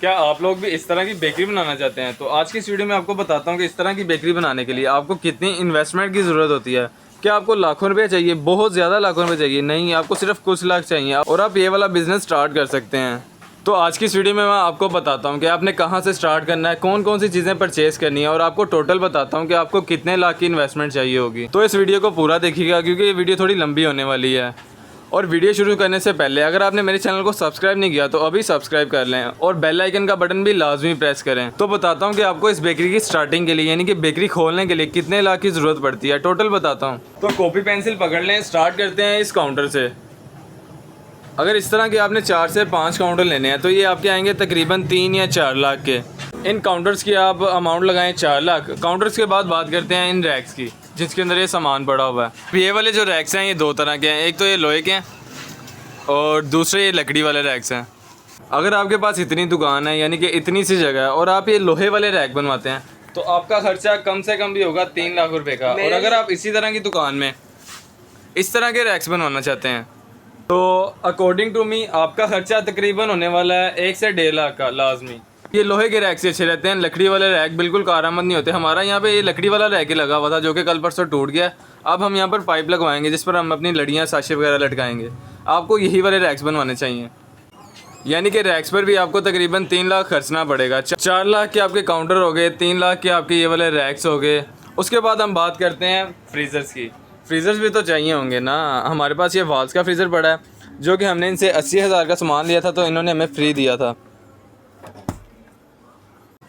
क्या आप लोग भी इस तरह की बेकरी बनाना चाहते हैं? तो आज की इस वीडियो में आपको बताता हूँ कि इस तरह की बेकरी बनाने के लिए आपको कितनी इन्वेस्टमेंट की ज़रूरत होती है। क्या आपको लाखों रुपए चाहिए? बहुत ज़्यादा लाखों रुपए चाहिए? नहीं, आपको सिर्फ कुछ लाख चाहिए और आप ये वाला बिज़नेस स्टार्ट कर सकते हैं। तो आज की इस वीडियो में मैं आपको बताता हूँ कि आपने कहाँ से स्टार्ट करना है, कौन कौन सी चीज़ें परचेज़ करनी है और आपको टोटल बताता हूँ कि आपको कितने लाख की इन्वेस्टमेंट चाहिए होगी। तो इस वीडियो को पूरा देखिएगा क्योंकि ये वीडियो थोड़ी लंबी होने वाली है। और वीडियो शुरू करने से पहले अगर आपने मेरे चैनल को सब्सक्राइब नहीं किया तो अभी सब्सक्राइब कर लें और बेल आइकन का बटन भी लाजमी प्रेस करें। तो बताता हूँ कि आपको इस बेकरी की स्टार्टिंग के लिए यानी कि बेकरी खोलने के लिए कितने लाख की ज़रूरत पड़ती है, टोटल बताता हूँ। तो कॉपी पेंसिल पकड़ लें, स्टार्ट करते हैं इस काउंटर से। अगर इस तरह के आपने 4 से 5 काउंटर लेने हैं तो ये आपके आएंगे तकरीबन 3 या 4 लाख के। इन काउंटर्स की आप अमाउंट लगाएं 4 लाख। काउंटर्स के बाद बात करते हैं इन रैक्स की जिसके अंदर ये सामान पड़ा हुआ है। ये वाले जो रैक्स हैं ये दो तरह के हैं, एक तो ये लोहे के हैं और दूसरे ये लकड़ी वाले रैक्स हैं। अगर आपके पास इतनी दुकान है यानी कि इतनी सी जगह है और आप ये लोहे वाले रैक बनवाते हैं तो आपका खर्चा कम से कम भी होगा 3 लाख रुपए का। और अगर आप इसी तरह की दुकान में इस तरह के रैक्स बनवाना चाहते हैं तो अकॉर्डिंग टू मी आपका खर्चा तकरीबन होने वाला है 1 से 1.5 लाख का लाजमी। ये लोहे के रैक से अच्छे रहते हैं, लकड़ी वाले रैक बिल्कुल कारआमद नहीं होते। हमारा यहाँ पे ये लकड़ी वाला रैक ही लगा हुआ था जो कि कल परसों टूट गया। अब हम यहाँ पर पाइप लगवाएंगे जिस पर हम अपनी लड़ियाँ साशे वगैरह लटकाएंगे। आपको यही वाले रैक्स बनवाने चाहिए यानी कि रैक्स पर भी आपको तकरीबन 3 लाख खर्चना पड़ेगा। 4 लाख के आपके काउंटर हो गए, 3 लाख के आपके ये वाले रैक्स हो गए। उसके बाद हम बात करते हैं फ्रीज़र्स की। फ्रीज़र्स भी तो चाहिए होंगे ना। हमारे पास ये वाल्स का फ्रीज़र पड़ा है जो कि हमने इनसे 80,000 का सामान लिया था तो इन्होंने हमें फ्री दिया था।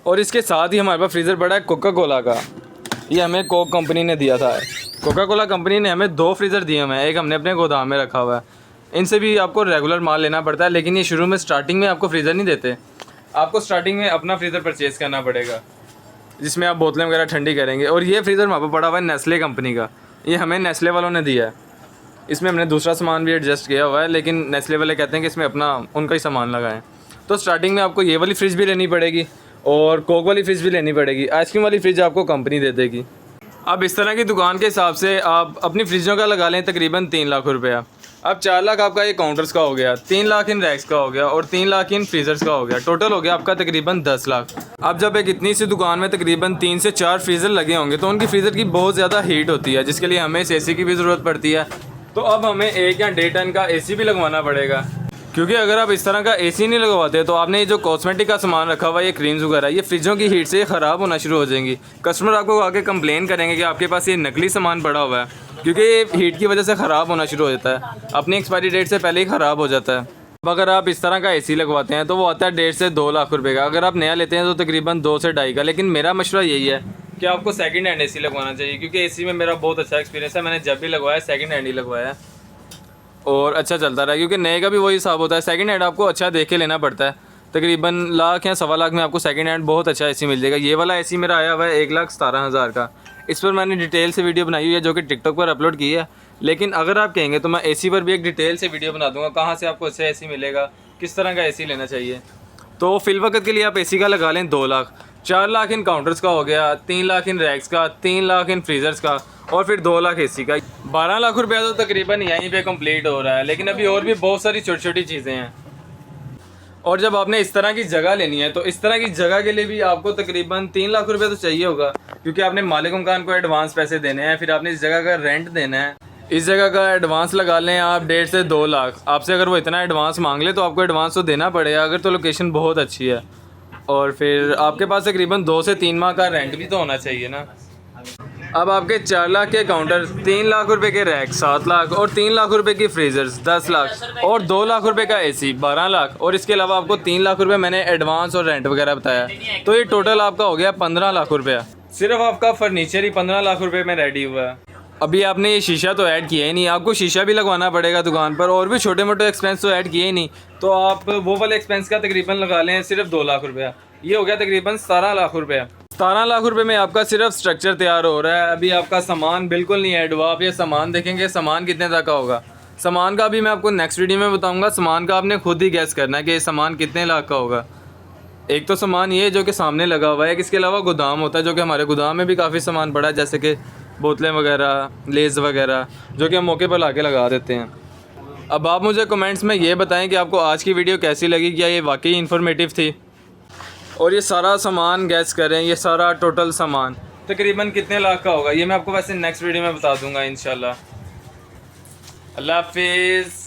और इसके साथ ही हमारे पास फ्रीज़र पड़ा है कोका कोला का। ये हमें कोक कंपनी ने दिया था। कोका कोला कंपनी ने हमें 2 फ्रीज़र दिए हुए हैं, एक हमने अपने गोदाम में रखा हुआ है। इनसे भी आपको रेगुलर माल लेना पड़ता है लेकिन ये शुरू में स्टार्टिंग में आपको फ्रीज़र नहीं देते। आपको स्टार्टिंग में अपना फ्रीज़र परचेज़ करना पड़ेगा जिसमें आप बोतलें वगैरह ठंडी करेंगे। और ये फ्रीज़र वहाँ पर पड़ा हुआ है नेस्ले कंपनी का, ये हमें नेस्ले वालों ने दिया है। इसमें हमने दूसरा सामान भी एडजस्ट किया हुआ है लेकिन नेस्ले वाले कहते हैं कि इसमें अपना उनका ही सामान लगाएं। तो स्टार्टिंग में आपको ये वाली फ्रिज भी लेनी पड़ेगी और कोक वाली फ्रिज भी लेनी पड़ेगी। आइसक्रीम वाली फ्रिज आपको कंपनी दे देगी। अब इस तरह की दुकान के हिसाब से आप अपनी फ्रिजों का लगा लें तकरीबन 3 लाख रुपया। अब 4 लाख आपका ये काउंटर्स का हो गया, 3 लाख इन रैक्स का हो गया और 3 लाख इन फ्रीज़र्स का हो गया। टोटल हो गया आपका तकरीबन 10 लाख। अब जब एक इतनी सी दुकान में तकरीबन 3 से 4 फ्रीज़र लगे होंगे तो उनकी फ्रीज़र की बहुत ज़्यादा हीट होती है जिसके लिए हमें इस AC की भी ज़रूरत पड़ती है। तो अब हमें 1 या 1.5 टन का AC भी लगवाना पड़ेगा क्योंकि अगर आप इस तरह का AC नहीं लगवाते तो आपने ये जो कॉस्मेटिक का सामान रखा हुआ है, ये क्रीम्स वगैरह, ये फ्रिजों की हीट से ख़राब होना शुरू हो जाएंगी। कस्टमर आपको आके कंप्लेन करेंगे कि आपके पास ये नकली सामान पड़ा हुआ है क्योंकि ये हीट की वजह से ख़राब होना शुरू हो जाता है, अपनी एक्सपायरी डेट से पहले ही ख़राब हो जाता है। अब अगर आप इस तरह का AC लगवाते हैं तो वो आता है 1.5 से 2 लाख रुपये का। अगर आप नया लेते हैं तो तकरीबन 2 से 2.5 का। लेकिन मेरा मशवरा यही है कि आपको सेकंड हैंड AC लगवाना चाहिए क्योंकि AC में मेरा बहुत अच्छा एक्सपीरियंस है। मैंने जब भी लगवाया सेकंड हैंड ही लगवाया है और अच्छा चलता रहा क्योंकि नए का भी वही हिसाब होता है। सेकंड हैंड आपको अच्छा देख के लेना पड़ता है। तकरीबन लाख या 1.25 लाख में आपको सेकंड हैंड बहुत अच्छा AC मिल जाएगा। ये वाला AC मेरा आया हुआ है 1,17,000 का। इस पर मैंने डिटेल से वीडियो बनाई हुई है जो कि टिकटॉक पर अपलोड की है। लेकिन अगर आप कहेंगे तो मैं AC पर भी एक डिटेल से वीडियो बना दूंगा, कहाँ से आपको अच्छा AC मिलेगा, किस तरह का AC लेना चाहिए। तो फिल वक्त के लिए आप AC का लगा लें 2 लाख। 4 लाख इन काउंटर्स का हो गया, 3 लाख इन रैक्स का, 3 लाख इन फ्रीज़र्स का और फिर 2 लाख AC का। 12 लाख रुपया तो तकरीबन यहीं पे कंप्लीट हो रहा है। लेकिन अभी और भी बहुत सारी छोटी छोटी चीज़ें हैं। और जब आपने इस तरह की जगह लेनी है तो इस तरह की जगह के लिए भी आपको तकरीबन 3 लाख रुपया तो चाहिए होगा क्योंकि आपने मालिक मकान को एडवांस पैसे देने हैं, फिर आपने इस जगह का रेंट देना है। इस जगह का एडवांस लगा लें आप 1.5 से 2 लाख। आपसे अगर वो इतना एडवांस मांग ले तो आपको एडवांस तो देना पड़ेगा अगर तो लोकेशन बहुत अच्छी है। और फिर आपके पास तकरीबन 2 से 3 माह का रेंट भी तो होना चाहिए ना। अब आपके 4 लाख के काउंटर, 3 लाख रुपए के रैक 7 लाख और 3 लाख रुपए की फ्रीज़र्स 10 लाख और 2 लाख रुपए का AC 12 लाख और इसके अलावा आपको 3 लाख रुपए मैंने एडवांस और रेंट वगैरह बताया। तो ये टोटल आपका हो गया 15 लाख रुपया। सिर्फ आपका फर्नीचर ही 15 लाख रुपए में रेडी हुआ है। अभी आपने ये शीशा तो ऐड किया ही नहीं, आपको शीशा भी लगवाना पड़ेगा दुकान पर और भी छोटे मोटे एक्सपेंस तो ऐड किए ही नहीं। तो आप वो वाले एक्सपेंस का तकरीबन लगा लें सिर्फ 2 लाख रुपया। ये हो गया तकरीबन 17 लाख रुपया। 17 लाख रुपए में आपका सिर्फ स्ट्रक्चर तैयार हो रहा है। अभी आपका सामान बिल्कुल नहीं ऐड हुआ। आप ये सामान देखेंगे सामान कितने तक का होगा। सामान का भी मैं आपको नेक्स्ट वीडियो में बताऊंगा। सामान का आपने खुद ही गैस करना है कि ये सामान कितने लाख का होगा। एक तो सामान ये जो कि सामने लगा हुआ है, इसके अलावा गोदाम होता है जो कि हमारे गोदाम में भी काफ़ी सामान पड़ा है जैसे कि बोतलें वगैरह, लेज़ वगैरह जो कि हम मौके पर ला के लगा देते हैं। अब आप मुझे कमेंट्स में ये बताएं कि आपको आज की वीडियो कैसी लगी, क्या ये वाकई इन्फॉर्मेटिव थी। और ये सारा सामान गैस करें, ये सारा टोटल सामान तकरीबन कितने लाख का होगा, ये मैं आपको वैसे नेक्स्ट वीडियो में बता दूंगा इंशाल्लाह। अल्लाह हाफिज़।